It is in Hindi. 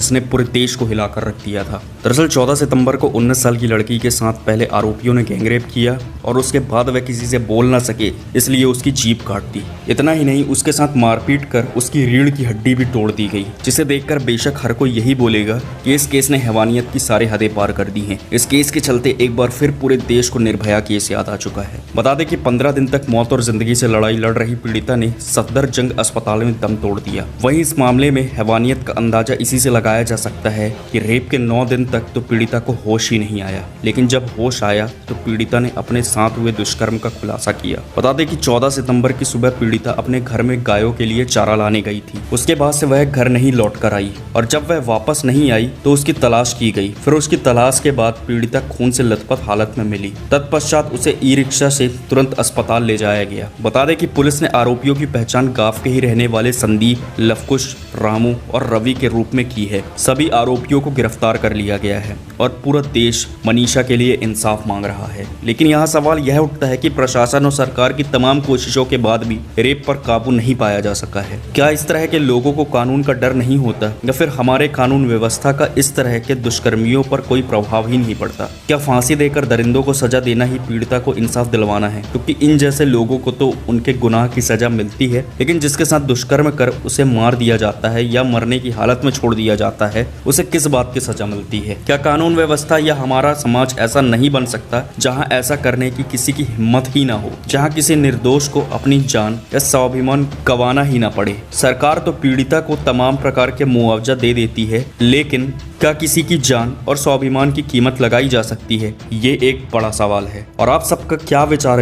इसने पूरे देश को हिलाकर रख दिया था। दरअसल 14 सितंबर को 19 साल की लड़की के साथ पहले आरोपियों ने गैंगरेप किया और उसके बाद वह किसी से बोल ना सके इसलिए उसकी जीभ काट दी। इतना ही नहीं, उसके साथ मारपीट कर उसकी रीढ़ की हड्डी भी तोड़ दी गई, जिसे देखकर बेशक हर कोई यही बोलेगा कि इस केस ने हैवानियत की सारे हदें पार कर दी हैं। इस केस के चलते एक बार फिर पूरे देश को निर्भया केस याद आ चुका है। बता दें कि 15 दिन तक मौत और जिंदगी से लड़ाई लड़ रही पीड़िता ने सफदरजंग अस्पताल में दम तोड़ दिया। वहीं इस मामले में हैवानियत का अंदाजा इसी से लगाया जा सकता है कि रेप के 9 दिन तक तो पीड़िता को होश ही नहीं आया, लेकिन जब होश आया तो पीड़िता ने अपने साथ हुए दुष्कर्म का खुलासा किया। बता दें कि 14 सितंबर की सुबह पीड़िता अपने घर में गायों के लिए चारा लाने गई थी। उसके बाद से वह घर नहीं लौट कर आई और जब वह वापस नहीं आई तो उसकी तलाश की गई। फिर उसकी तलाश के बाद पीड़िता खून से लथपथ हालत में मिली। तत्पश्चात उसे ई रिक्शा से तुरंत अस्पताल ले जाया गया। बता दें कि पुलिस ने आरोपियों की पहचान गांव के ही रहने वाले संदीप, लवकुश, रामू और रवि के रूप में की है। सभी आरोपियों को गिरफ्तार कर लिया गया है और पूरा देश मनीषा के लिए इंसाफ मांग रहा है। लेकिन यहाँ सवाल यह उठता है कि प्रशासन और सरकार की तमाम कोशिशों के बाद भी रेप पर काबू नहीं पाया जा सका है। क्या इस तरह के लोगों को कानून का डर नहीं होता, या फिर हमारे कानून व्यवस्था का इस तरह के दुष्कर्मियों पर कोई प्रभाव ही नहीं पड़ता? क्या फांसी देकर दरिंदों को सजा देना ही पीड़िता को इंसाफ दिलवाना है? क्योंकि इन जैसे लोगों को तो उनके गुनाह की सजा मिलती है, लेकिन जिसके साथ दुष्कर्म कर उसे मार दिया जाता है या मरने की हालत में छोड़ दिया जाता है, उसे किस बात की सजा मिलती है? क्या कानून व्यवस्था या हमारा समाज ऐसा नहीं बन सकता जहां ऐसा करने की किसी की हिम्मत ही ना हो, जहां किसी निर्दोष को अपनी जान या स्वाभिमान गंवाना ही ना पड़े? सरकार तो पीड़िता को तमाम प्रकार के मुआवजा दे देती है, लेकिन क्या किसी की जान और स्वाभिमान की कीमत लगाई जा सकती है? ये एक बड़ा सवाल है और आप सबका क्या विचार है